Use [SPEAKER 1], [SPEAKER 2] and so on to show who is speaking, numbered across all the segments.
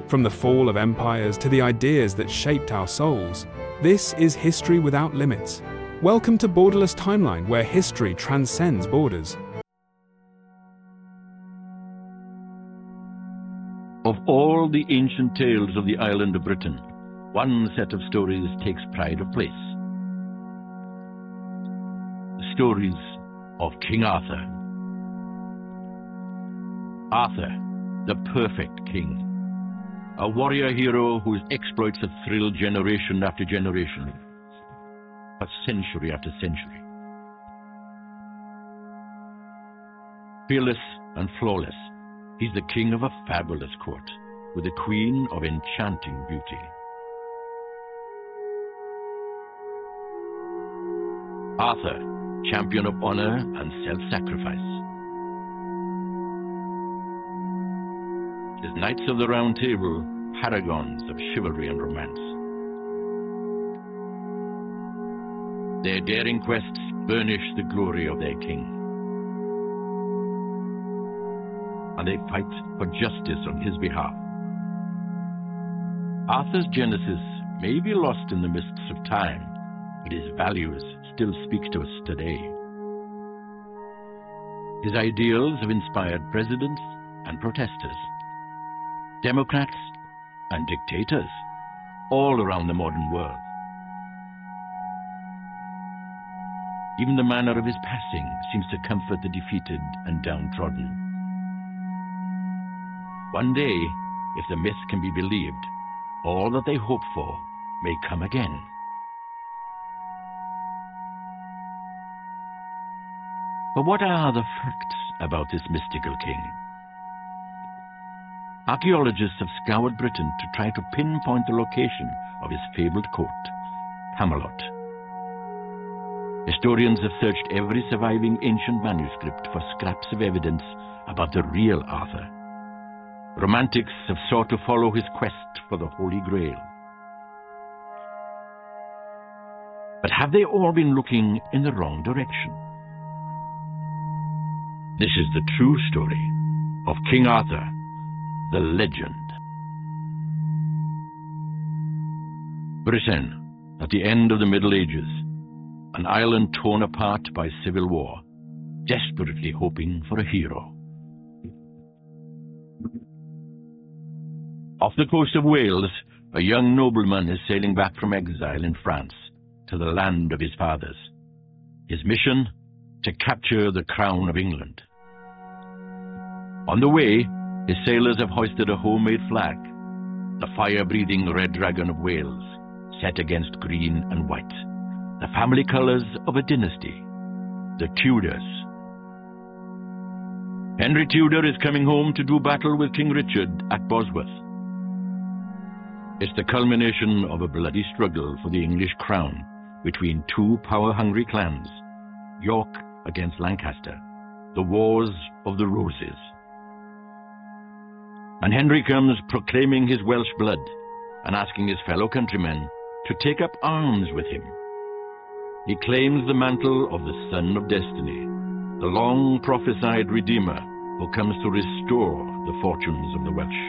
[SPEAKER 1] From the fall of empires to the ideas that shaped our souls, this is history without limits. Welcome to Borderless Timeline, where history transcends borders.
[SPEAKER 2] Of all the ancient tales of the island of Britain, one set of stories takes pride of place. The stories of King Arthur. Arthur, the perfect king. A warrior hero whose exploits have thrilled generation after generation, but century after century. Fearless and flawless, he's the king of a fabulous court, with a queen of enchanting beauty. Arthur, champion of honor and self-sacrifice. His Knights of the Round Table, paragons of chivalry and romance. Their daring quests burnish the glory of their king. And they fight for justice on his behalf. Arthur's genesis may be lost in the mists of time, but his values still speak to us today. His ideals have inspired presidents and protesters, democrats and dictators all around the modern world. Even the manner of his passing seems to comfort the defeated and downtrodden. One day, if the myth can be believed, all that they hope for may come again. But what are the facts about this mystical king? Archaeologists have scoured Britain to try to pinpoint the location of his fabled court, Camelot. Historians have searched every surviving ancient manuscript for scraps of evidence about the real Arthur. Romantics have sought to follow his quest for the Holy Grail. But have they all been looking in the wrong direction? This is the true story of King Arthur, the legend. Britain, at the end of the Middle Ages, an island torn apart by civil war, desperately hoping for a hero. Off the coast of Wales, a young nobleman is sailing back from exile in France to the land of his fathers. His mission? To capture the crown of England. On the way, his sailors have hoisted a homemade flag, the fire-breathing Red Dragon of Wales, set against green and white, the family colors of a dynasty, the Tudors. Henry Tudor is coming home to do battle with King Richard at Bosworth. It's the culmination of a bloody struggle for the English crown between two power-hungry clans, York against Lancaster, the Wars of the Roses. And Henry comes proclaiming his Welsh blood and asking his fellow countrymen to take up arms with him. He claims the mantle of the Son of Destiny, the long-prophesied Redeemer who comes to restore the fortunes of the Welsh.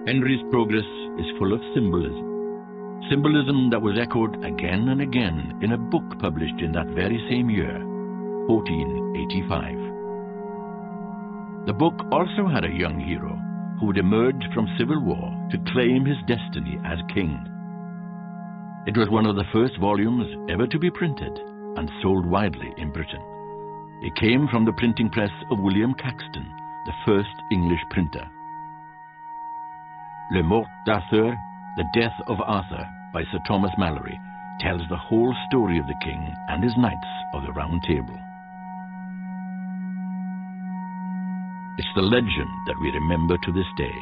[SPEAKER 2] Henry's progress is full of symbolism, symbolism that was echoed again and again in a book published in that very same year, 1485. The book also had a young hero who would emerge from civil war to claim his destiny as king. It was one of the first volumes ever to be printed and sold widely in Britain. It came from the printing press of William Caxton, the first English printer. Le Mort d'Arthur, The Death of Arthur, by Sir Thomas Malory, tells the whole story of the king and his Knights of the Round Table. It's the legend that we remember to this day.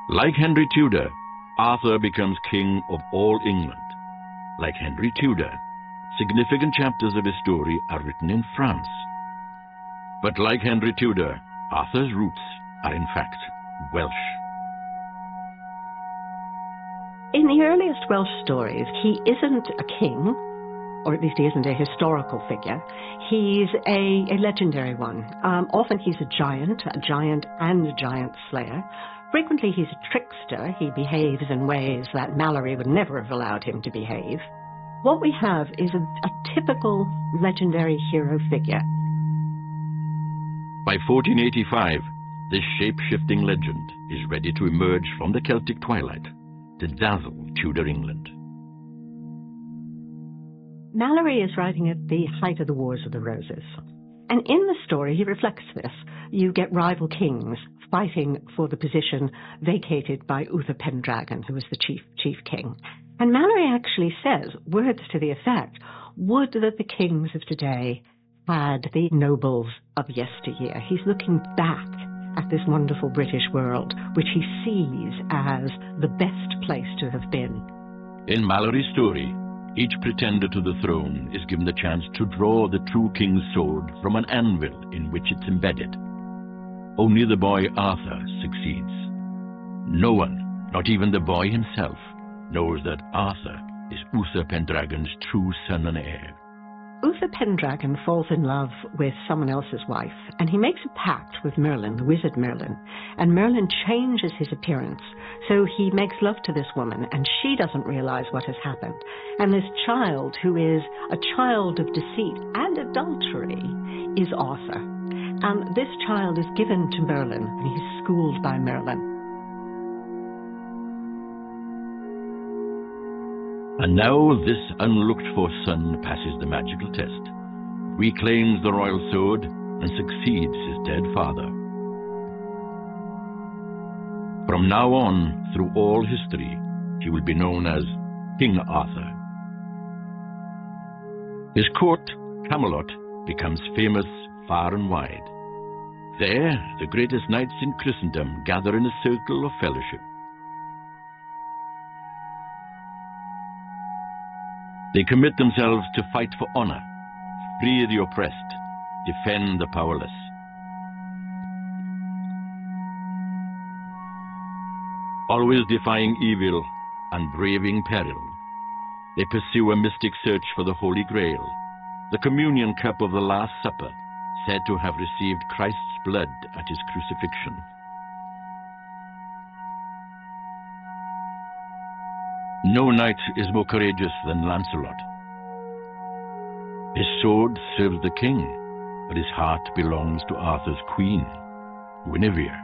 [SPEAKER 2] Like Henry Tudor, Arthur becomes king of all England. Like Henry Tudor, significant chapters of his story are written in France. But like Henry Tudor, Arthur's roots are in fact Welsh.
[SPEAKER 3] In the earliest Welsh stories, he isn't a king, or at least he isn't a historical figure. He's a legendary one. Often he's a giant and a giant slayer. Frequently he's a trickster. He behaves in ways that Mallory would never have allowed him to behave. What we have is a typical legendary hero figure.
[SPEAKER 2] By 1485, this shape-shifting legend is ready to emerge from the Celtic twilight to dazzle Tudor England.
[SPEAKER 3] Mallory is writing at the height of the Wars of the Roses. And in the story, he reflects this. You get rival kings fighting for the position vacated by Uther Pendragon, who was the chief king. And Mallory actually says, words to the effect, would that the kings of today had the nobles of yesteryear. He's looking back at this wonderful British world, which he sees as the best place to have been.
[SPEAKER 2] In Mallory's story, each pretender to the throne is given the chance to draw the true king's sword from an anvil in which it's embedded. Only the boy Arthur succeeds. No one, not even the boy himself, knows that Arthur is Uther Pendragon's true son and heir.
[SPEAKER 3] Uther Pendragon falls in love with someone else's wife, and he makes a pact with Merlin, the wizard Merlin, and Merlin changes his appearance. So he makes love to this woman, and she doesn't realize what has happened. And this child, who is a child of deceit and adultery, is Arthur. And this child is given to Merlin, and he's schooled by Merlin.
[SPEAKER 2] And now this unlooked-for son passes the magical test, reclaims the royal sword, and succeeds his dead father. From now on, through all history, he will be known as King Arthur. His court, Camelot, becomes famous far and wide. There, the greatest knights in Christendom gather in a circle of fellowship. They commit themselves to fight for honor, free the oppressed, defend the powerless. Always defying evil and braving peril, they pursue a mystic search for the Holy Grail, the communion cup of the Last Supper, said to have received Christ's blood at his crucifixion. No knight is more courageous than Lancelot. His sword serves the king, but his heart belongs to Arthur's queen, Guinevere.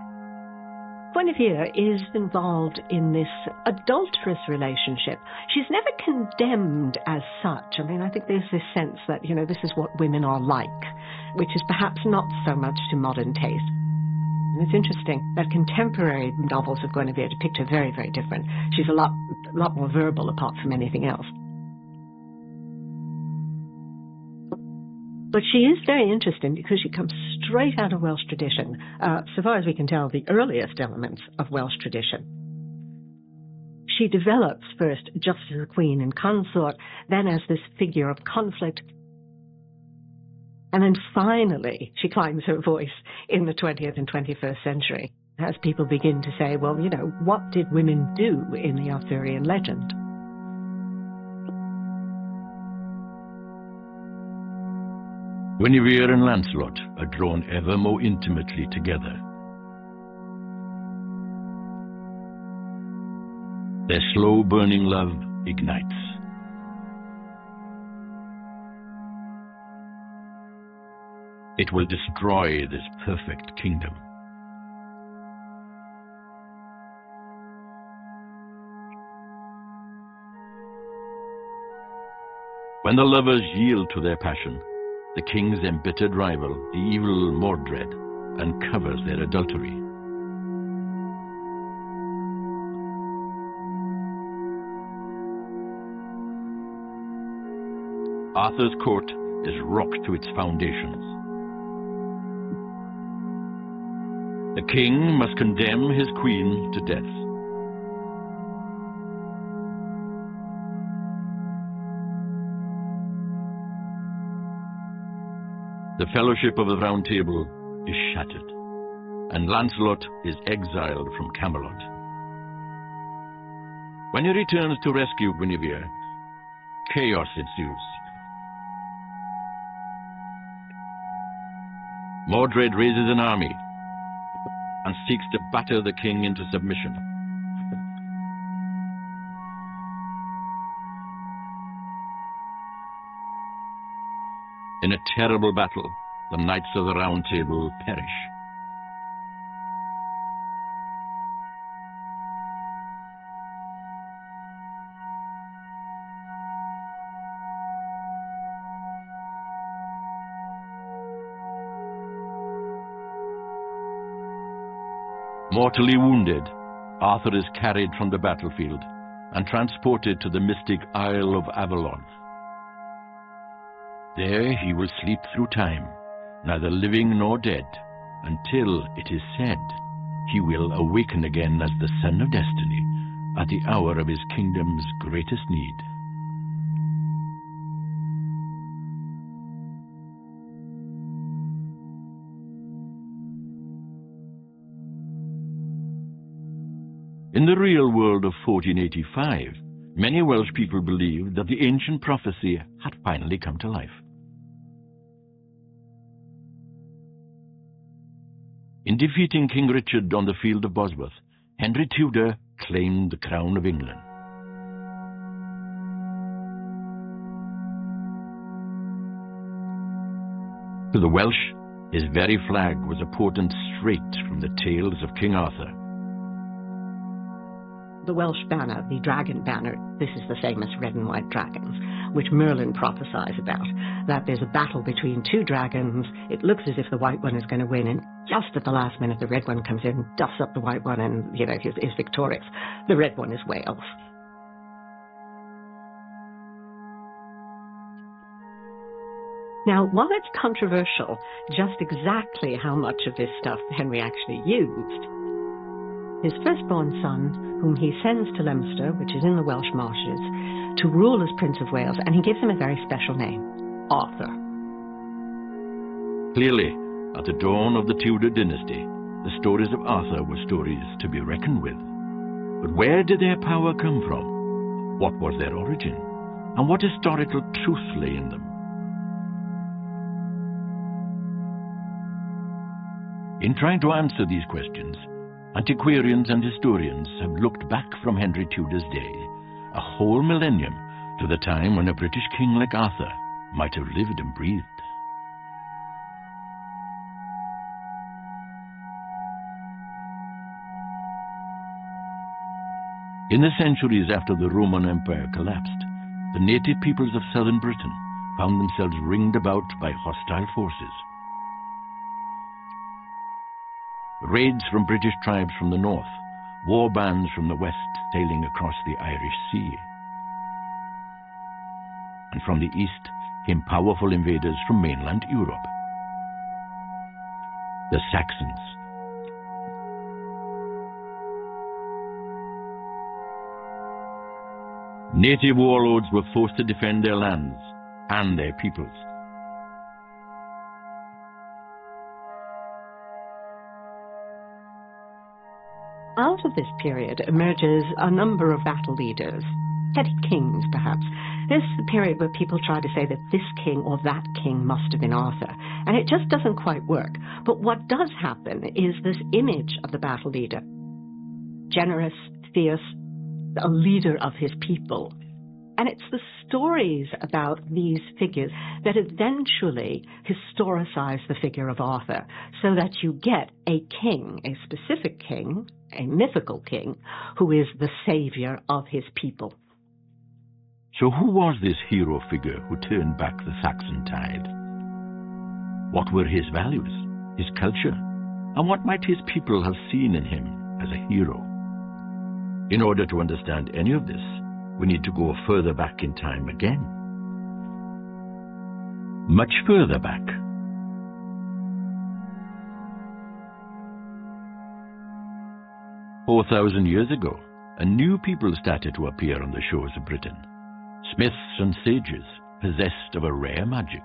[SPEAKER 3] Guinevere is involved in this adulterous relationship. She's never condemned as such. I mean, I think there's this sense that, this is what women are like, which is perhaps not so much to modern taste. And it's interesting that contemporary novels of Guinevere depict her very, very different. She's a lot more verbal apart from anything else. But she is very interesting because she comes straight out of Welsh tradition, so far as we can tell, the earliest elements of Welsh tradition. She develops first just as a queen and consort, then as this figure of conflict, and then finally she climbs her voice in the 20th and 21st century as people begin to say, well, what did women do in the Arthurian legend?
[SPEAKER 2] Guinevere and Lancelot are drawn ever more intimately together. Their slow-burning love ignites. It will destroy this perfect kingdom. When the lovers yield to their passion, the king's embittered rival, the evil Mordred, uncovers their adultery. Arthur's court is rocked to its foundations. The king must condemn his queen to death. The fellowship of the Round Table is shattered, and Lancelot is exiled from Camelot. When he returns to rescue Guinevere, chaos ensues. Mordred raises an army and seeks to batter the king into submission. In a terrible battle, the Knights of the Round Table perish. Mortally wounded, Arthur is carried from the battlefield and transported to the mystic Isle of Avalon. There he will sleep through time, neither living nor dead, until, it is said, he will awaken again as the Son of Destiny at the hour of his kingdom's greatest need. In the real world of 1485, many Welsh people believed that the ancient prophecy had finally come to life. In defeating King Richard on the field of Bosworth, Henry Tudor claimed the crown of England. To the Welsh, his very flag was a portent straight from the tales of King Arthur.
[SPEAKER 3] The Welsh banner, the dragon banner, this is the famous red and white dragons, which Merlin prophesies about, that there's a battle between two dragons. It looks as if the white one is going to win, and just at the last minute the red one comes in, dusts up the white one, and is victorious. The red one is Wales. Now, while it's controversial just exactly how much of this stuff Henry actually used, his firstborn son, whom he sends to Leominster, which is in the Welsh marshes, to rule as Prince of Wales, and he gives him a very special name, Arthur.
[SPEAKER 2] Clearly, at the dawn of the Tudor dynasty, the stories of Arthur were stories to be reckoned with. But where did their power come from? What was their origin? And what historical truth lay in them? In trying to answer these questions, antiquarians and historians have looked back from Henry Tudor's day, a whole millennium, to the time when a British king like Arthur might have lived and breathed. In the centuries after the Roman Empire collapsed, the native peoples of southern Britain found themselves ringed about by hostile forces. Raids from British tribes from the north, war bands from the west sailing across the Irish Sea. And from the east came powerful invaders from mainland Europe, the Saxons. Native warlords were forced to defend their lands and their peoples.
[SPEAKER 3] Out of this period emerges a number of battle leaders, petty kings perhaps. This is the period where people try to say that this king or that king must have been Arthur, and it just doesn't quite work. But what does happen is this image of the battle leader, generous, fierce, a leader of his people. And it's the stories about these figures that eventually historicize the figure of Arthur, so that you get a king, a specific king, a mythical king, who is the savior of his people.
[SPEAKER 2] So who was this hero figure who turned back the Saxon tide? What were his values, his culture, and what might his people have seen in him as a hero? In order to understand any of this, we need to go further back in time again. Much further back. "4 thousand years ago, a new people started to appear on the shores of Britain. Smiths and sages, possessed of a rare magic.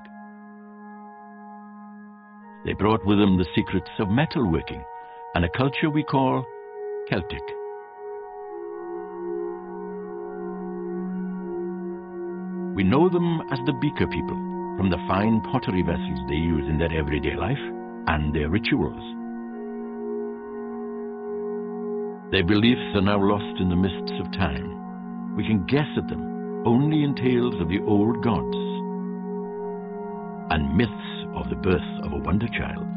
[SPEAKER 2] They brought with them the secrets of metalworking and a culture we call Celtic. We know them as the Beaker people, from the fine pottery vessels they use in their everyday life, and their rituals. Their beliefs are now lost in the mists of time. We can guess at them only in tales of the old gods and myths of the birth of a wonder child.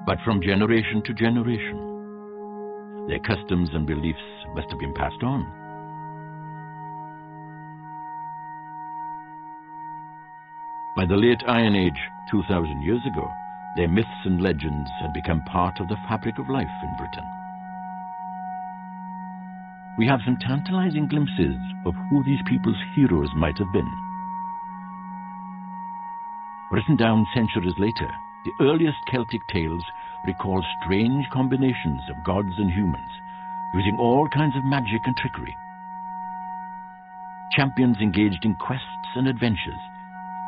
[SPEAKER 2] But from generation to generation, their customs and beliefs must have been passed on. By the late Iron Age, 2,000 years ago, their myths and legends had become part of the fabric of life in Britain. We have some tantalizing glimpses of who these people's heroes might have been. Written down centuries later, the earliest Celtic tales recall strange combinations of gods and humans, using all kinds of magic and trickery. Champions engaged in quests and adventures,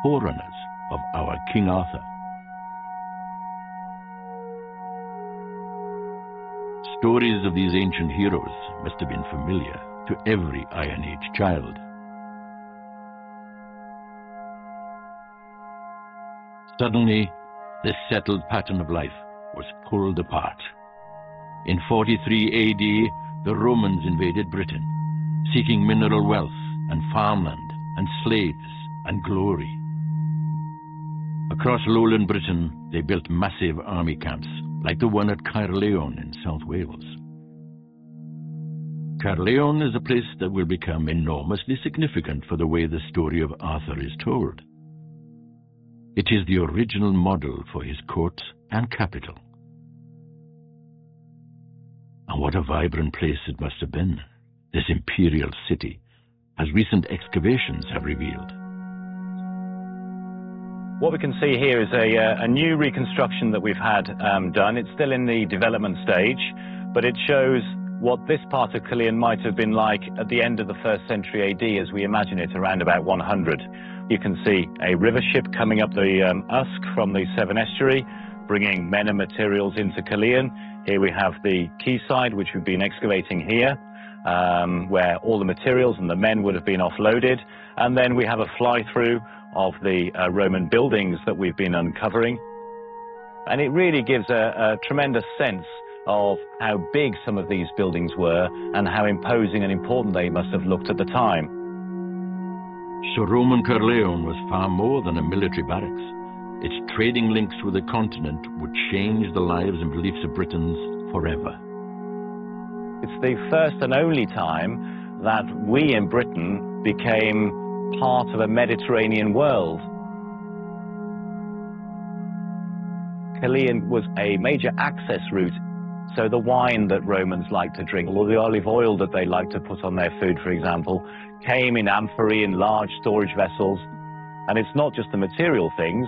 [SPEAKER 2] forerunners of our King Arthur. Stories of these ancient heroes must have been familiar to every Iron Age child. Suddenly, this settled pattern of life was pulled apart. In 43 AD, the Romans invaded Britain, seeking mineral wealth and farmland and slaves and glory. Across lowland Britain, they built massive army camps, like the one at Caerleon in South Wales. Caerleon is a place that will become enormously significant for the way the story of Arthur is told. It is the original model for his court and capital. And what a vibrant place it must have been, this imperial city, as recent excavations have revealed.
[SPEAKER 4] What we can see here is a new reconstruction that we've had done. It's still in the development stage, but it shows what this part of Caerleon might have been like at the end of the 1st century AD as we imagine it, around about 100. You can see a river ship coming up the Usk from the Severn Estuary, bringing men and materials into Caerleon. Here we have the quayside, which we've been excavating here, where all the materials and the men would have been offloaded. And then we have a fly-through of the Roman buildings that we've been uncovering. And it really gives a tremendous sense of how big some of these buildings were and how imposing and important they must have looked at the time.
[SPEAKER 2] So Roman Caerleon was far more than a military barracks. Its trading links with the continent would change the lives and beliefs of Britons forever.
[SPEAKER 4] It's the first and only time that we in Britain became part of a Mediterranean world. Caerleon was a major access route, so the wine that Romans liked to drink, or the olive oil that they liked to put on their food, for example, came in amphorae, in large storage vessels. And it's not just the material things,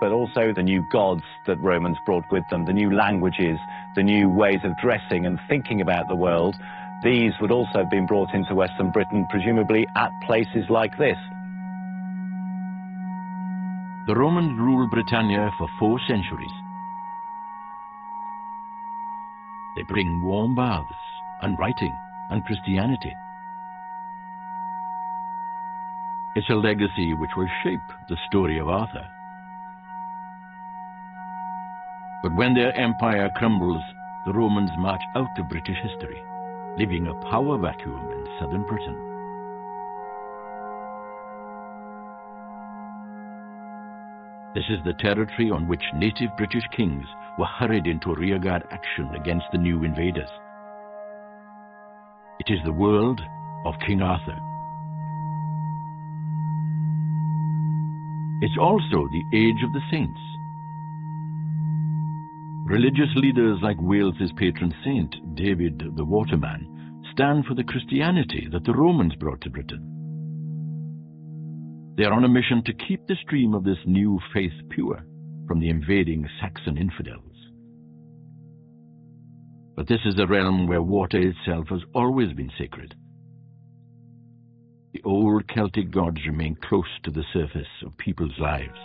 [SPEAKER 4] but also the new gods that Romans brought with them, the new languages, the new ways of dressing and thinking about the world. These would also have been brought into Western Britain, presumably at places like this.
[SPEAKER 2] The Romans ruled Britannia for 4 centuries. They bring warm baths and writing and Christianity. It's a legacy which will shape the story of Arthur. But when their empire crumbles, the Romans march out of British history, leaving a power vacuum in southern Britain. This is the territory on which native British kings were hurried into rearguard action against the new invaders. It is the world of King Arthur. It's also the age of the saints. Religious leaders like Wales's patron saint, David the Waterman, stand for the Christianity that the Romans brought to Britain. They are on a mission to keep the stream of this new faith pure from the invading Saxon infidels. But this is a realm where water itself has always been sacred. The old Celtic gods remain close to the surface of people's lives.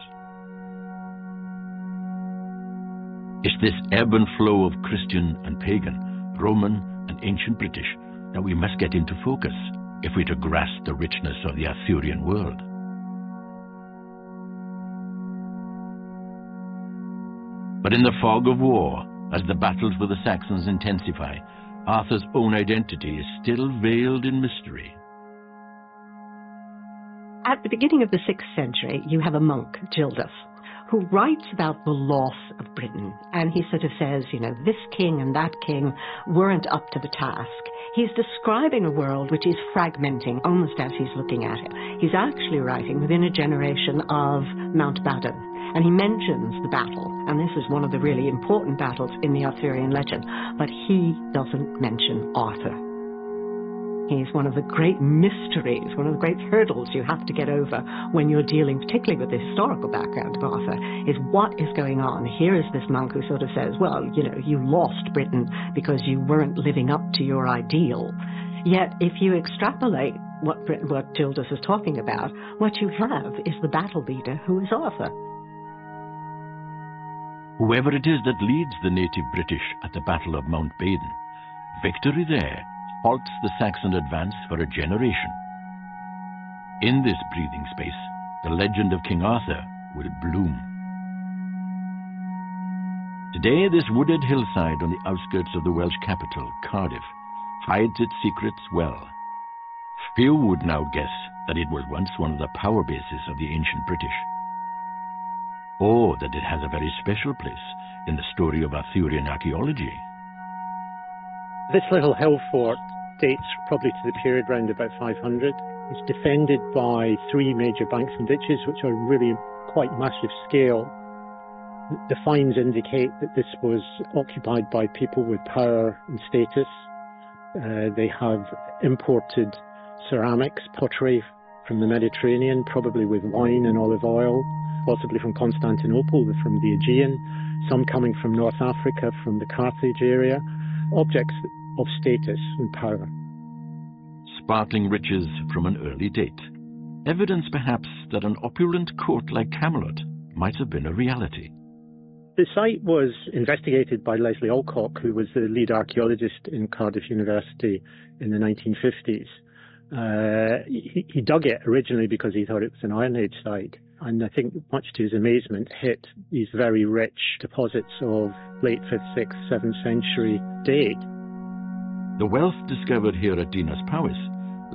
[SPEAKER 2] It's this ebb and flow of Christian and pagan, Roman and ancient British that we must get into focus if we're to grasp the richness of the Arthurian world. But in the fog of war, as the battles with the Saxons intensify, Arthur's own identity is still veiled in mystery.
[SPEAKER 3] At the beginning of the 6th century, you have a monk, Gildas, who writes about the loss of Britain. And he sort of says, you know, this king and that king weren't up to the task. He's describing a world which is fragmenting almost as he's looking at it. He's actually writing within a generation of Mountbatten. And he mentions the battle, and this is one of the really important battles in the Arthurian legend, but he doesn't mention Arthur. He's one of the great mysteries, one of the great hurdles you have to get over when you're dealing particularly with the historical background of Arthur, is what is going on. Here is this monk who sort of says, well, you know, you lost Britain because you weren't living up to your ideal. Yet if you extrapolate what Gildas is talking about, what you have is the battle leader who is Arthur.
[SPEAKER 2] Whoever it is that leads the native British at the Battle of Mountbatten, victory there halts the Saxon advance for a generation. In this breathing space, the legend of King Arthur will bloom. Today, this wooded hillside on the outskirts of the Welsh capital, Cardiff, hides its secrets well. Few would now guess that it was once one of the power bases of the ancient British, or that it has a very special place in the story of Arthurian archaeology.
[SPEAKER 5] This little hill fort dates probably to the period around about 500. It's defended by 3 major banks and ditches, which are really quite massive scale. The finds indicate that this was occupied by people with power and status. They have imported ceramics, pottery from the Mediterranean, probably with wine and olive oil, possibly from Constantinople, from the Aegean, some coming from North Africa, from the Carthage area, objects of status and power.
[SPEAKER 2] Sparkling riches from an early date. Evidence perhaps that an opulent court like Camelot might have been a reality.
[SPEAKER 5] The site was investigated by Leslie Alcock, who was the lead archaeologist in Cardiff University in the 1950s. He dug it originally because he thought it was an Iron Age site, and I think much to his amazement hit these very rich deposits of late 5th, 6th, 7th century date.
[SPEAKER 2] The wealth discovered here at Dinas Powys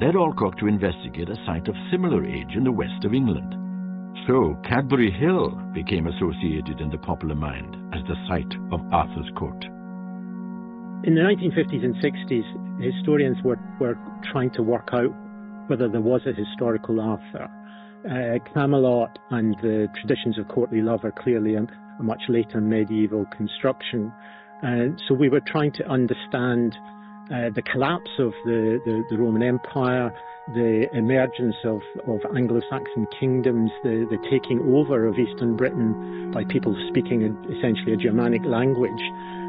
[SPEAKER 2] led Alcock to investigate a site of similar age in the west of England. So Cadbury Hill became associated in the popular mind as the site of Arthur's court.
[SPEAKER 5] In the 1950s and 60s, historians were trying to work out whether there was a historical Arthur. Camelot and the traditions of courtly love are clearly a much later medieval construction. So we were trying to understand the collapse of the Roman Empire, the emergence of Anglo-Saxon kingdoms, the taking over of Eastern Britain by people speaking essentially a Germanic language.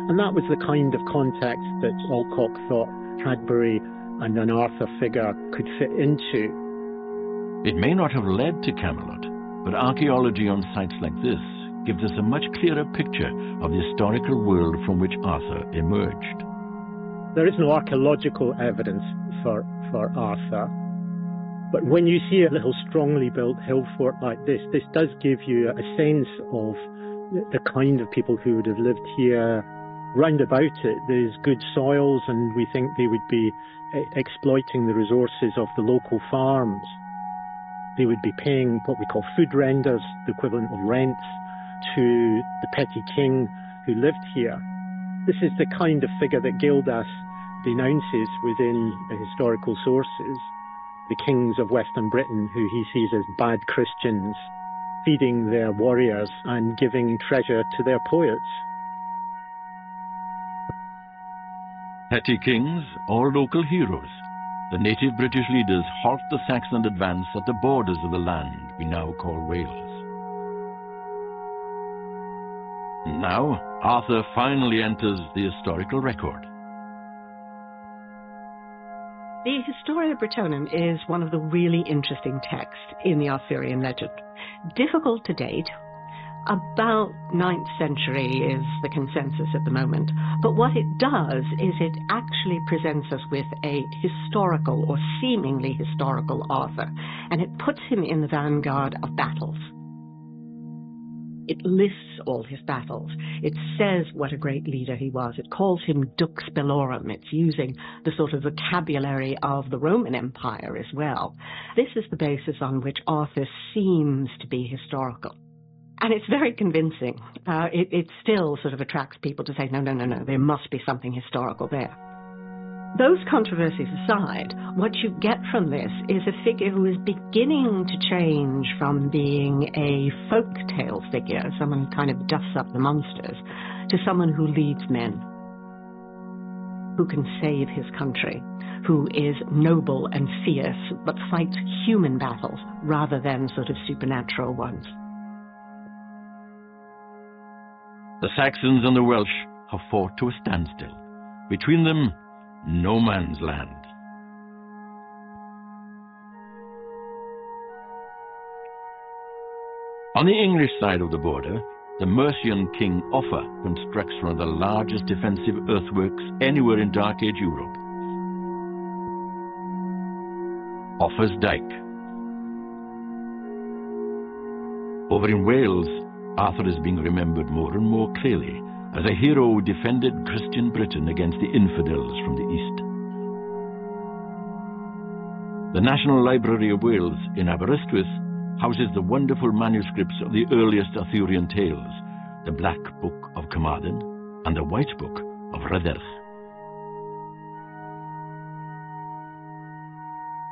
[SPEAKER 5] And that was the kind of context that Alcock thought Cadbury and an Arthur figure could fit into.
[SPEAKER 2] It may not have led to Camelot, but archaeology on sites like this gives us a much clearer picture of the historical world from which Arthur emerged.
[SPEAKER 5] There is no archaeological evidence for Arthur, but when you see a little strongly built hill fort like this does give you a sense of the kind of people who would have lived here. Round about it, there's good soils, and we think they would be exploiting the resources of the local farms. They would be paying what we call food renders, the equivalent of rents, to the petty king who lived here. This is the kind of figure that Gildas denounces within the historical sources, the kings of Western Britain, who he sees as bad Christians, feeding their warriors and giving treasure to their poets.
[SPEAKER 2] Petty kings or local heroes, the native British leaders halt the Saxon advance at the borders of the land we now call Wales. Now, Arthur finally enters the historical record.
[SPEAKER 3] The Historia Brittonum is one of the really interesting texts in the Arthurian legend. Difficult to date. About 9th century is the consensus at the moment. But what it does is it actually presents us with a historical or seemingly historical Arthur, and it puts him in the vanguard of battles. It lists all his battles. It says what a great leader he was. It calls him Dux Bellorum. It's using the sort of vocabulary of the Roman Empire as well. This is the basis on which Arthur seems to be historical. And it's very convincing. It still sort of attracts people to say, no, there must be something historical there. Those controversies aside, what you get from this is a figure who is beginning to change from being a folk-tale figure, someone who kind of dusts up the monsters, to someone who leads men, who can save his country, who is noble and fierce, but fights human battles rather than sort of supernatural ones.
[SPEAKER 2] The Saxons and the Welsh have fought to a standstill. Between them, no man's land. On the English side of the border, the Mercian king Offa constructs one of the largest defensive earthworks anywhere in Dark Age Europe. Offa's Dyke. Over in Wales, Arthur is being remembered more and more clearly as a hero who defended Christian Britain against the infidels from the east. The National Library of Wales in Aberystwyth houses the wonderful manuscripts of the earliest Arthurian tales, the Black Book of Carmarthen and the White Book of Rhydderch.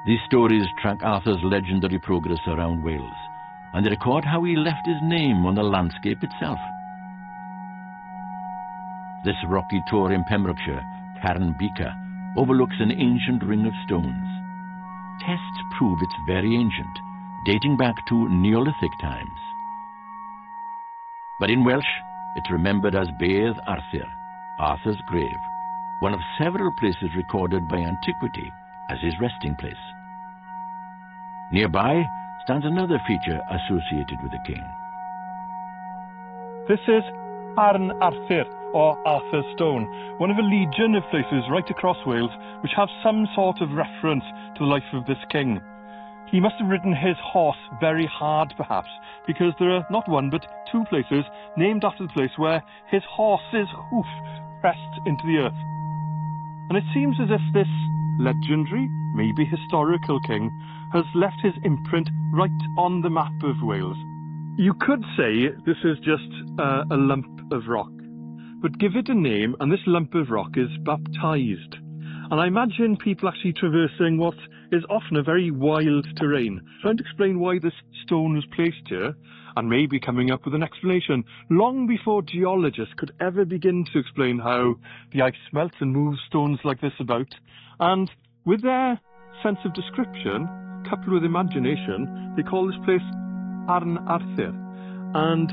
[SPEAKER 2] These stories track Arthur's legendary progress around Wales, and they record how he left his name on the landscape itself. This rocky tor in Pembrokeshire, Carn Beaker, overlooks an ancient ring of stones. Tests prove it's very ancient, dating back to Neolithic times. But in Welsh, it's remembered as Bedd Arthur, Arthur's grave, one of several places recorded by antiquity as his resting place. Nearby stands another feature associated with the king.
[SPEAKER 6] This is Arn Arthur, or Arthur's Stone, one of a legion of places right across Wales which have some sort of reference to the life of this king. He must have ridden his horse very hard, perhaps, because there are not one but two places named after the place where his horse's hoof pressed into the earth. And it seems as if this legendary, maybe historical king has left his imprint right on the map of Wales. You could say this is just a lump of rock, but give it a name and this lump of rock is baptized. And I imagine people actually traversing what is often a very wild terrain, trying to explain why this stone was placed here, and maybe coming up with an explanation long before geologists could ever begin to explain how the ice melts and moves stones like this about. And with their sense of description, coupled with imagination, they call this place Arn Arthur. And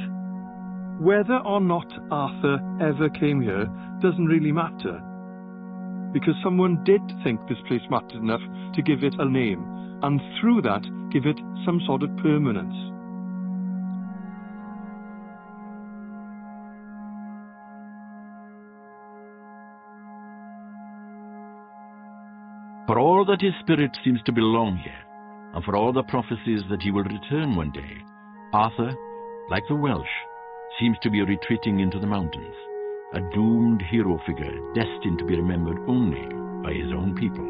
[SPEAKER 6] whether or not Arthur ever came here doesn't really matter, because someone did think this place mattered enough to give it a name, and through that give it some sort of permanence.
[SPEAKER 2] For all that his spirit seems to belong here, and for all the prophecies that he will return one day, Arthur, like the Welsh, seems to be retreating into the mountains, a doomed hero figure destined to be remembered only by his own people.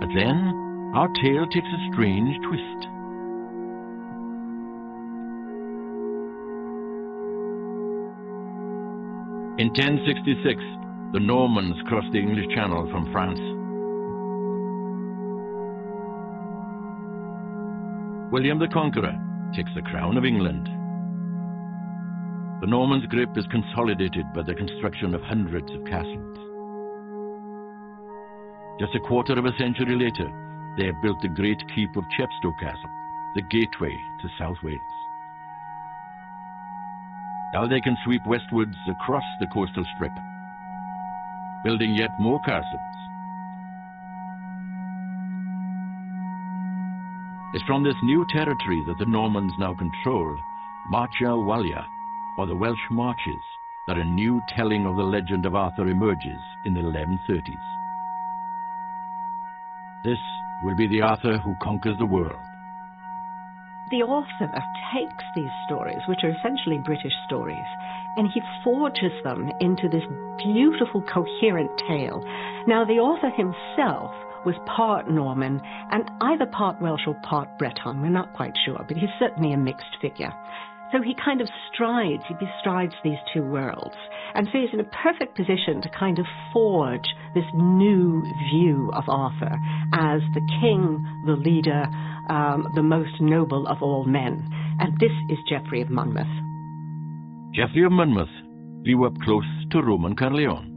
[SPEAKER 2] But then, our tale takes a strange twist. In 1066, the Normans crossed the English Channel from France. William the Conqueror takes the crown of England. The Normans' grip is consolidated by the construction of hundreds of castles. Just a quarter of a century later, they have built the great keep of Chepstow Castle, the gateway to South Wales. Now they can sweep westwards across the coastal strip, building yet more castles. It's from this new territory that the Normans now control, Marcha Walia, or the Welsh Marches, that a new telling of the legend of Arthur emerges in the 1130s. This will be the Arthur who conquers the world.
[SPEAKER 3] the author takes these stories, which are essentially British stories, and he forges them into this beautiful, coherent tale. Now, the author himself was part Norman and either part Welsh or part Breton. We're not quite sure, but he's certainly a mixed figure. So he kind of bestrides these two worlds. And so he's in a perfect position to kind of forge this new view of Arthur as the king, the leader, the most noble of all men. And this is Geoffrey of Monmouth.
[SPEAKER 2] Geoffrey of Monmouth grew up close to Roman Caerleon.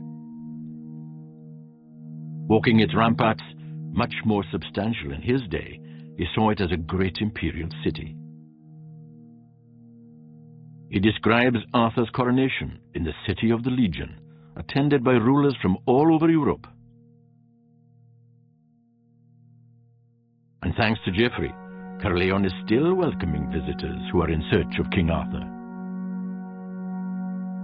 [SPEAKER 2] Walking its ramparts, much more substantial in his day, he saw it as a great imperial city. He describes Arthur's coronation in the city of the Legion, attended by rulers from all over Europe. And thanks to Geoffrey, Caerleon is still welcoming visitors who are in search of King Arthur.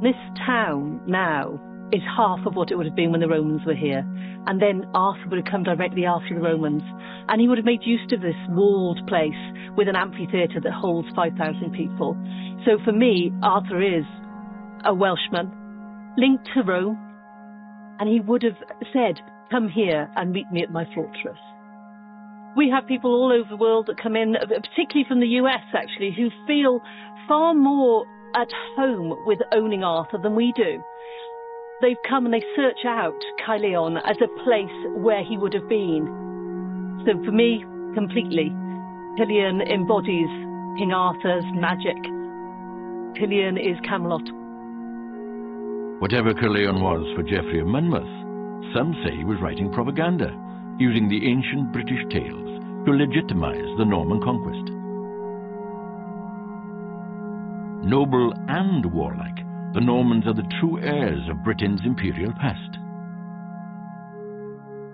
[SPEAKER 7] This town now is half of what it would have been when the Romans were here. And then Arthur would have come directly after the Romans. And he would have made use of this walled place with an amphitheatre that holds 5,000 people. So for me, Arthur is a Welshman linked to Rome. And he would have said, come here and meet me at my fortress. We have people all over the world that come in, particularly from the US actually, who feel far more at home with owning Arthur than we do. They've come and they search out Caerleon as a place where he would have been. So for me, completely, Caerleon embodies King Arthur's magic. Caerleon is Camelot.
[SPEAKER 2] Whatever Caerleon was for Geoffrey of Monmouth, some say he was writing propaganda, using the ancient British tales to legitimize the Norman conquest. Noble and warlike, the Normans are the true heirs of Britain's imperial past.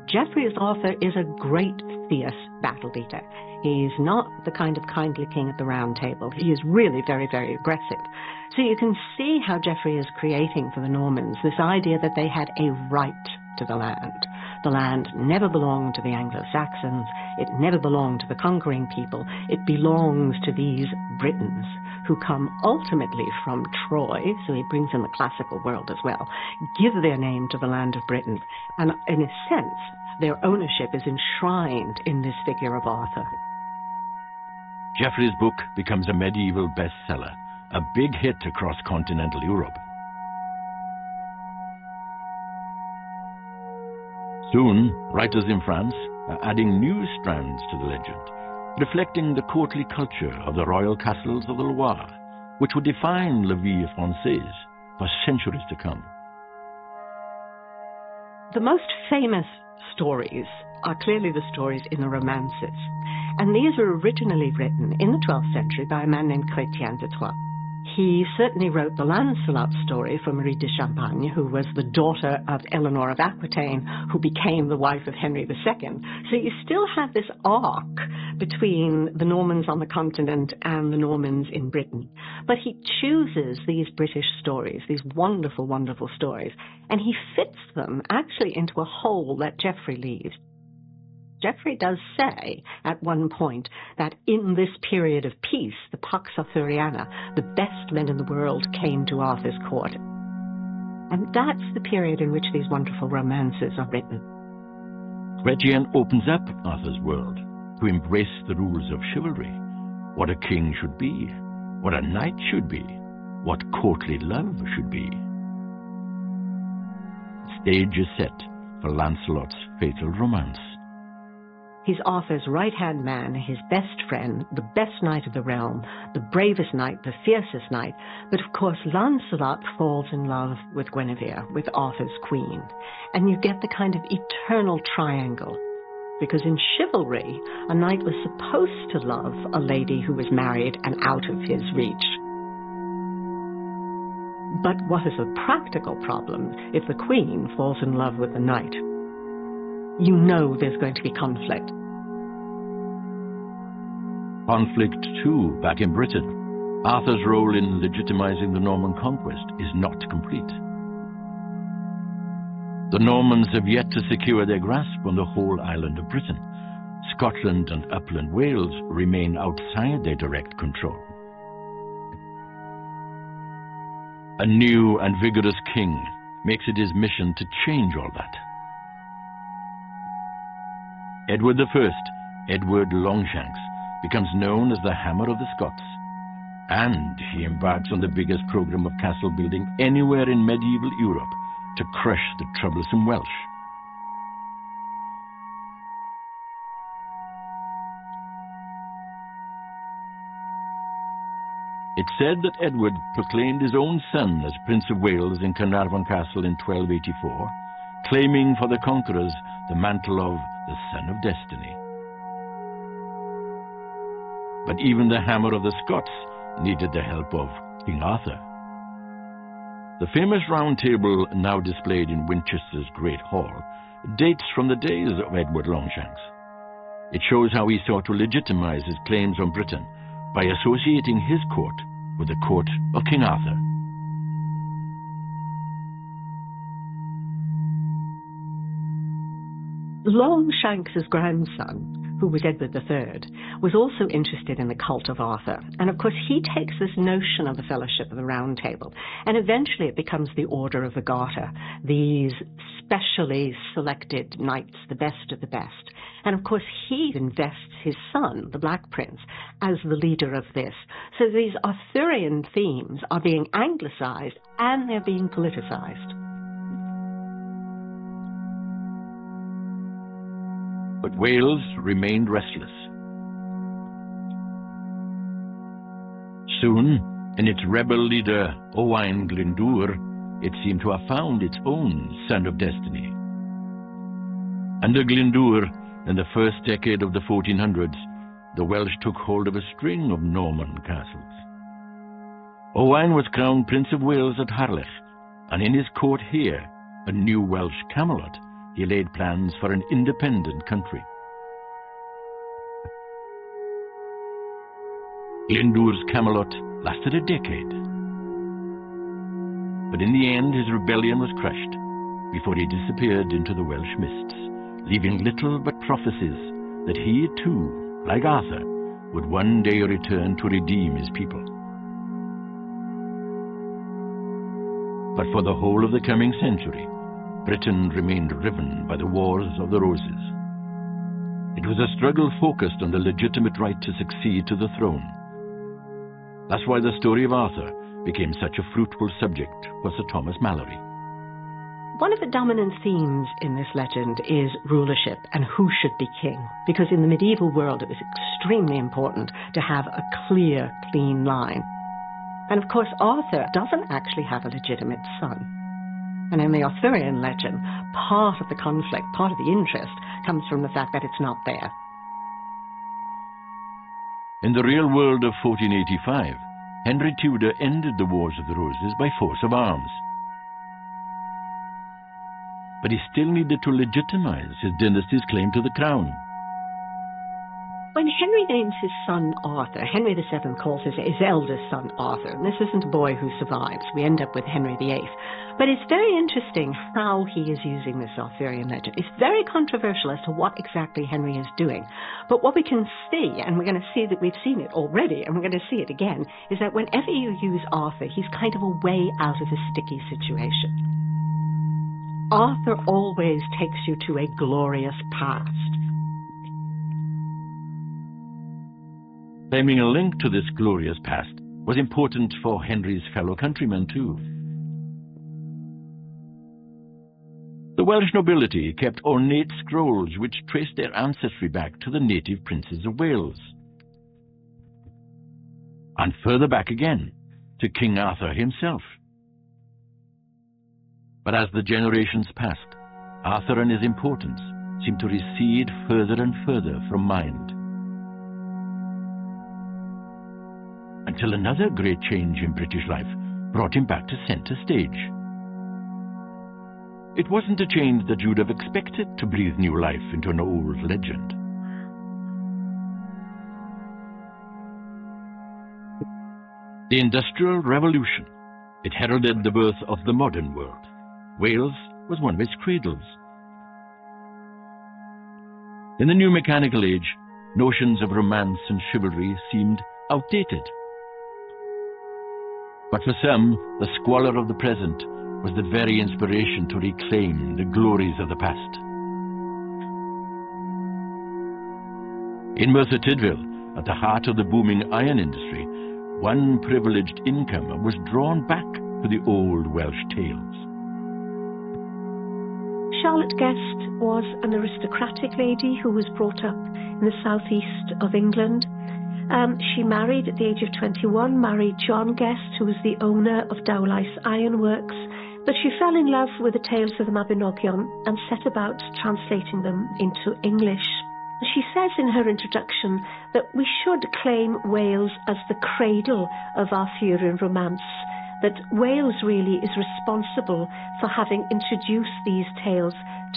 [SPEAKER 3] Geoffrey as Arthur is a great, fierce battle leader. He's not the kind of kindly king at the round table. He is really very, very aggressive. So you can see how Geoffrey is creating for the Normans this idea that they had a right to the land. The land never belonged to the Anglo-Saxons. It never belonged to the conquering people. It belongs to these Britons, who come ultimately from Troy, so he brings in the classical world as well, give their name to the land of Britain. And in a sense, their ownership is enshrined in this figure of Arthur.
[SPEAKER 2] Geoffrey's book becomes a medieval bestseller, a big hit across continental Europe. Soon, writers in France are adding new strands to the legend, reflecting the courtly culture of the royal castles of the Loire, which would define la vie française for centuries to come.
[SPEAKER 3] The most famous stories are clearly the stories in the romances, and these were originally written in the 12th century by a man named Chrétien de Troyes. He certainly wrote the Lancelot story for Marie de Champagne, who was the daughter of Eleanor of Aquitaine, who became the wife of Henry II. So you still have this arc between the Normans on the continent and the Normans in Britain. But he chooses these British stories, these wonderful, wonderful stories, and he fits them actually into a hole that Geoffrey leaves. Geoffrey does say at one point that in this period of peace, the Pax Arthuriana, the best men in the world came to Arthur's court. And that's the period in which these wonderful romances are written.
[SPEAKER 2] Chrétien opens up Arthur's world to embrace the rules of chivalry, what a king should be, what a knight should be, what courtly love should be. The stage is set for Lancelot's fatal romance.
[SPEAKER 3] He's Arthur's right-hand man, his best friend, the best knight of the realm, the bravest knight, the fiercest knight. But of course, Lancelot falls in love with Guinevere, with Arthur's queen. And you get the kind of eternal triangle. Because in chivalry, a knight was supposed to love a lady who was married and out of his reach. But what is the practical problem if the queen falls in love with the knight? You know there's going to be conflict.
[SPEAKER 2] Conflict, too, back in Britain. Arthur's role in legitimizing the Norman conquest is not complete. The Normans have yet to secure their grasp on the whole island of Britain, Scotland and upland Wales remain outside their direct control. A new and vigorous king makes it his mission to change all that. Edward I, Edward Longshanks, becomes known as the Hammer of the Scots, and he embarks on the biggest program of castle building anywhere in medieval Europe to crush the troublesome Welsh. It's said that Edward proclaimed his own son as Prince of Wales in Carnarvon Castle in 1284, claiming for the conquerors the mantle of the Son of Destiny. But even the Hammer of the Scots needed the help of King Arthur. The famous Round Table, now displayed in Winchester's Great Hall, dates from the days of Edward Longshanks. It shows how he sought to legitimize his claims on Britain by associating his court with the court of King Arthur.
[SPEAKER 3] Longshanks' grandson, who was Edward III, was also interested in the cult of Arthur. And of course, he takes this notion of the Fellowship of the Round Table, and eventually it becomes the Order of the Garter, these specially selected knights, the best of the best. And of course, he invests his son, the Black Prince, as the leader of this. So these Arthurian themes are being anglicized and they're being politicized.
[SPEAKER 2] But Wales remained restless. Soon, in its rebel leader, Owain Glyndŵr, it seemed to have found its own Son of Destiny. Under Glyndŵr, in the first decade of the 1400s, the Welsh took hold of a string of Norman castles. Owain was crowned Prince of Wales at Harlech, and in his court here, a new Welsh Camelot, he laid plans for an independent country. Glyndŵr's Camelot lasted a decade. But in the end, his rebellion was crushed before he disappeared into the Welsh mists, leaving little but prophecies that he too, like Arthur, would one day return to redeem his people. But for the whole of the coming century, Britain remained riven by the Wars of the Roses. It was a struggle focused on the legitimate right to succeed to the throne. That's why the story of Arthur became such a fruitful subject for Sir Thomas Malory.
[SPEAKER 3] One of the dominant themes in this legend is rulership and who should be king, because in the medieval world it was extremely important to have a clear, clean line. And of course, Arthur doesn't actually have a legitimate son. And in the Arthurian legend, part of the conflict, part of the interest, comes from the fact that it's not there.
[SPEAKER 2] In the real world of 1485, Henry Tudor ended the Wars of the Roses by force of arms. But he still needed to legitimize his dynasty's claim to the crown.
[SPEAKER 3] When Henry names his son Arthur, Henry VII calls his eldest son Arthur, and this isn't a boy who survives. We end up with Henry VIII. But it's very interesting how he is using this Arthurian legend. It's very controversial as to what exactly Henry is doing. But what we can see, and we're going to see that we've seen it already, and we're going to see it again, is that whenever you use Arthur, he's kind of a way out of a sticky situation. Arthur always takes you to a glorious past.
[SPEAKER 2] Claiming a link to this glorious past was important for Henry's fellow countrymen too. The Welsh nobility kept ornate scrolls which traced their ancestry back to the native princes of Wales. And further back again, to King Arthur himself. But as the generations passed, Arthur and his importance seemed to recede further and further from mind. Until another great change in British life brought him back to centre stage. It wasn't a change that you'd have expected to breathe new life into an old legend. The Industrial Revolution. It heralded the birth of the modern world. Wales was one of its cradles. In the new mechanical age, notions of romance and chivalry seemed outdated. But for some, the squalor of the present was the very inspiration to reclaim the glories of the past. In Merthyr Tydfil, at the heart of the booming iron industry, one privileged incomer was drawn back to the old Welsh tales.
[SPEAKER 8] Charlotte Guest was an aristocratic lady who was brought up in the southeast of England. She married at the age of 21, married John Guest, who was the owner of Dowlais Ironworks, but she fell in love with the tales of the Mabinogion and set about translating them into English. She says in her introduction that we should claim Wales as the cradle of Arthurian romance, that Wales really is responsible for having introduced these tales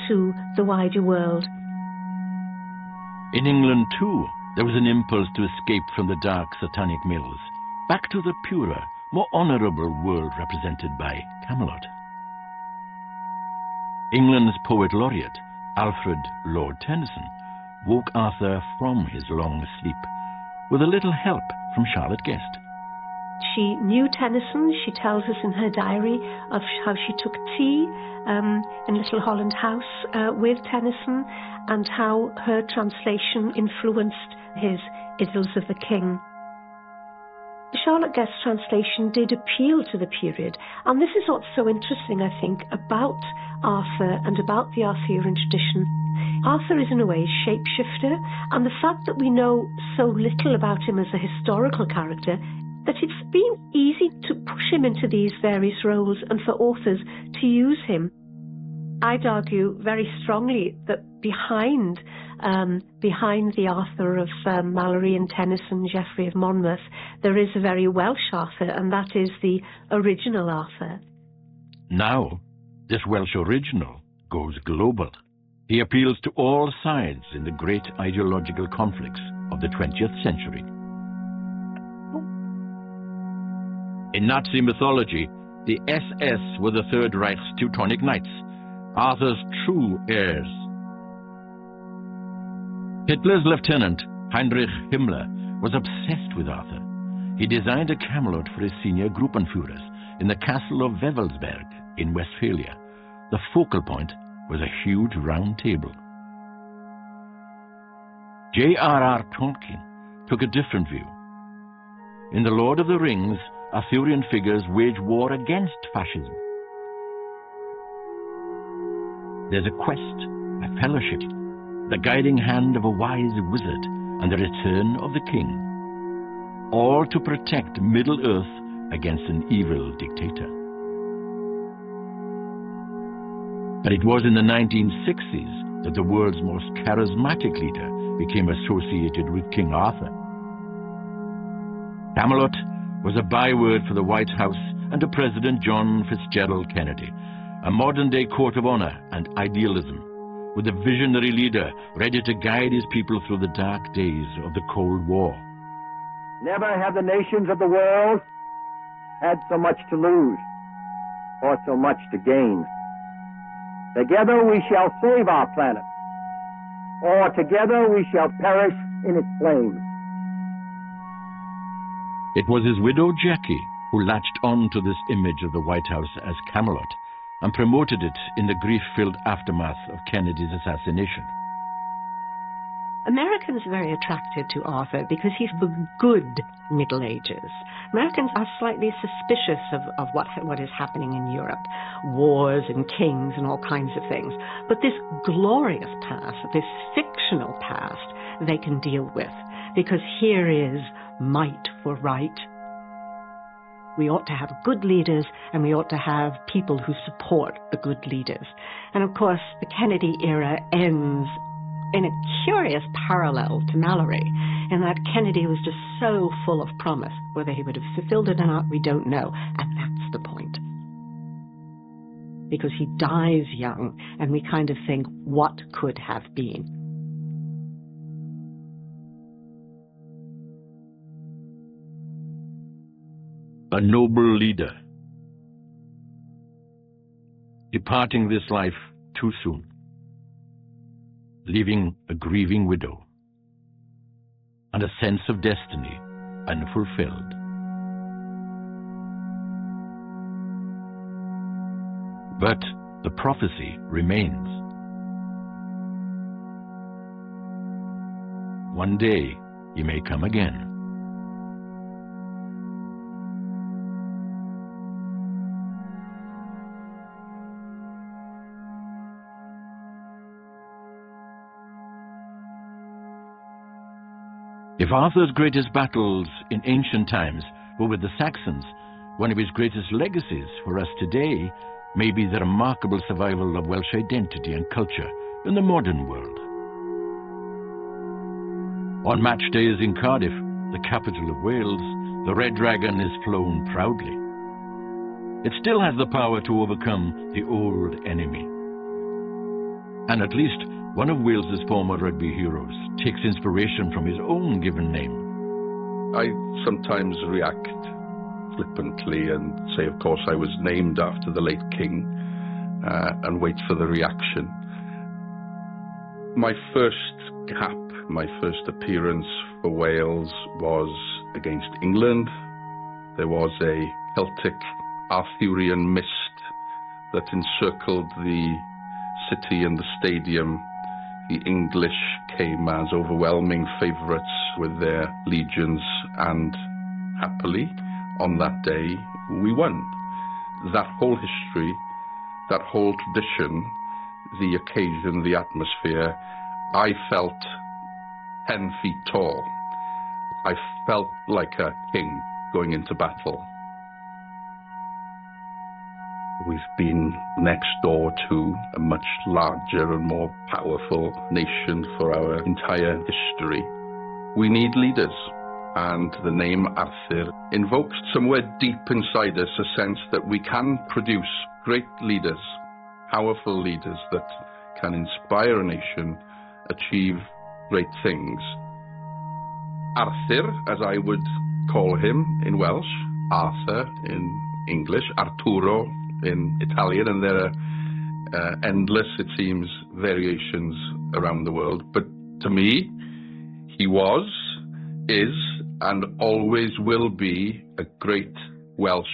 [SPEAKER 8] to the wider world.
[SPEAKER 2] In England, too, there was an impulse to escape from the dark satanic mills, back to the purer, more honourable world represented by Camelot. England's poet laureate, Alfred Lord Tennyson, woke Arthur from his long sleep with a little help from Charlotte Guest.
[SPEAKER 8] She knew Tennyson. She tells us in her diary of how she took tea in Little Holland House with Tennyson, and how her translation influenced his Idylls of the King. Charlotte Guest's translation did appeal to the period, and this is what's so interesting, I think, about Arthur and about the Arthurian tradition. Arthur is in a way a shapeshifter, and the fact that we know so little about him as a historical character, that it's been easy to push him into these various roles and for authors to use him. I'd argue very strongly that behind the Arthur of Malory and Tennyson, Geoffrey of Monmouth, there is a very Welsh Arthur, and that is the original Arthur.
[SPEAKER 2] Now, this Welsh original goes global. He appeals to all sides in the great ideological conflicts of the 20th century. In Nazi mythology, the SS were the Third Reich's Teutonic Knights, Arthur's true heirs. Hitler's lieutenant, Heinrich Himmler, was obsessed with Arthur. He designed a Camelot for his senior Gruppenführers in the castle of Wewelsberg in Westphalia. The focal point was a huge round table. J.R.R. Tolkien took a different view. In The Lord of the Rings, Arthurian figures wage war against fascism. There's a quest, a fellowship, the guiding hand of a wise wizard, and the return of the king, all to protect Middle-earth against an evil dictator. But it was in the 1960s that the world's most charismatic leader became associated with King Arthur. Camelot was a byword for the White House and to President John Fitzgerald Kennedy, a modern-day court of honor and idealism, with a visionary leader ready to guide his people through the dark days of the Cold War.
[SPEAKER 9] Never have the nations of the world had so much to lose or so much to gain. Together we shall save our planet, or together we shall perish in its flames.
[SPEAKER 2] It was his widow Jackie who latched on to this image of the White House as Camelot and promoted it in the grief-filled aftermath of Kennedy's assassination.
[SPEAKER 3] Americans are very attracted to Arthur because he's the good Middle Ages. Americans are slightly suspicious of what is happening in Europe, wars and kings and all kinds of things. But this glorious past, this fictional past, they can deal with, because here is might for right. We ought to have good leaders, and we ought to have people who support the good leaders. And of course, the Kennedy era ends in a curious parallel to Mallory, in that Kennedy was just so full of promise. Whether he would have fulfilled it or not, we don't know. And that's the point. Because he dies young, and we kind of think, what could have been?
[SPEAKER 2] A noble leader, departing this life too soon. leaving a grieving widow and a sense of destiny unfulfilled. But the prophecy remains. One day he may come again. If Arthur's greatest battles in ancient times were with the Saxons, one of his greatest legacies for us today may be the remarkable survival of Welsh identity and culture in the modern world. On match days in Cardiff, the capital of Wales, the Red Dragon is flown proudly. It still has the power to overcome the old enemy. And at least one of Wales's former rugby heroes takes inspiration from his own given name.
[SPEAKER 10] I sometimes react flippantly and say, of course, I was named after the late king, and wait for the reaction. My first cap, my first appearance for Wales was against England. There was a Celtic Arthurian mist that encircled the city and the stadium. The English came as overwhelming favourites with their legions, and happily, on that day, we won. That whole history, that whole tradition, the occasion, the atmosphere, I felt 10 feet tall. I felt like a king going into battle. We've been next door to a much larger and more powerful nation for our entire history. We need leaders, and the name Arthur invokes somewhere deep inside us a sense that we can produce great leaders, powerful leaders that can inspire a nation, achieve great things. Arthur, as I would call him in Welsh, Arthur in English, Arturo in Italian, and there are endless, it seems, variations around the world. But to me, he was, is, and always will be a great Welsh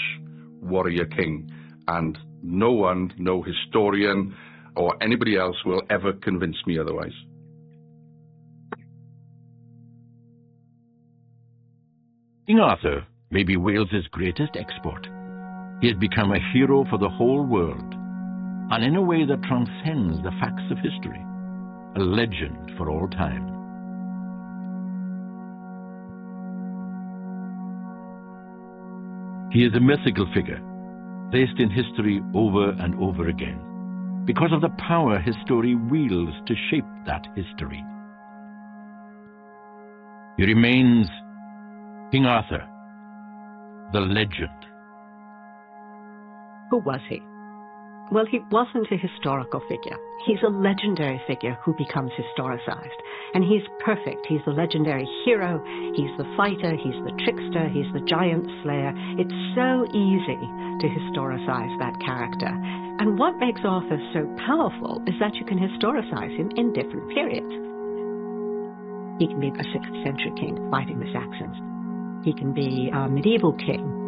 [SPEAKER 10] warrior king. And no one, no historian or anybody else will ever convince me otherwise.
[SPEAKER 2] King Arthur may be Wales's greatest export. He has become a hero for the whole world, and in a way that transcends the facts of history, a legend for all time. He is a mythical figure, placed in history over and over again, because of the power his story wields to shape that history. He remains King Arthur, the legend.
[SPEAKER 3] Who was he? Well, he wasn't a historical figure. He's a legendary figure who becomes historicized. And he's perfect. He's the legendary hero. He's the fighter. He's the trickster. He's the giant slayer. It's so easy to historicize that character. And what makes Arthur so powerful is that you can historicize him in different periods. He can be a 6th century king fighting the Saxons. He can be a medieval king.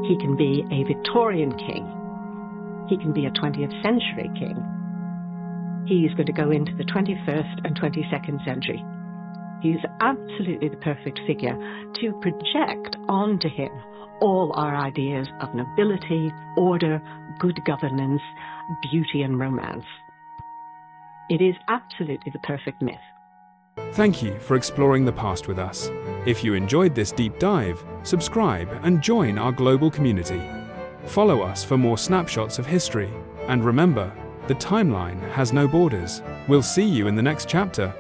[SPEAKER 3] He can be a Victorian king. He can be a 20th century king. He's going to go into the 21st and 22nd century. He's absolutely the perfect figure to project onto him all our ideas of nobility, order, good governance, beauty and romance. It is absolutely the perfect myth.
[SPEAKER 1] Thank you for exploring the past with us. If you enjoyed this deep dive, subscribe and join our global community. Follow us for more snapshots of history. And remember, the timeline has no borders. We'll see you in the next chapter.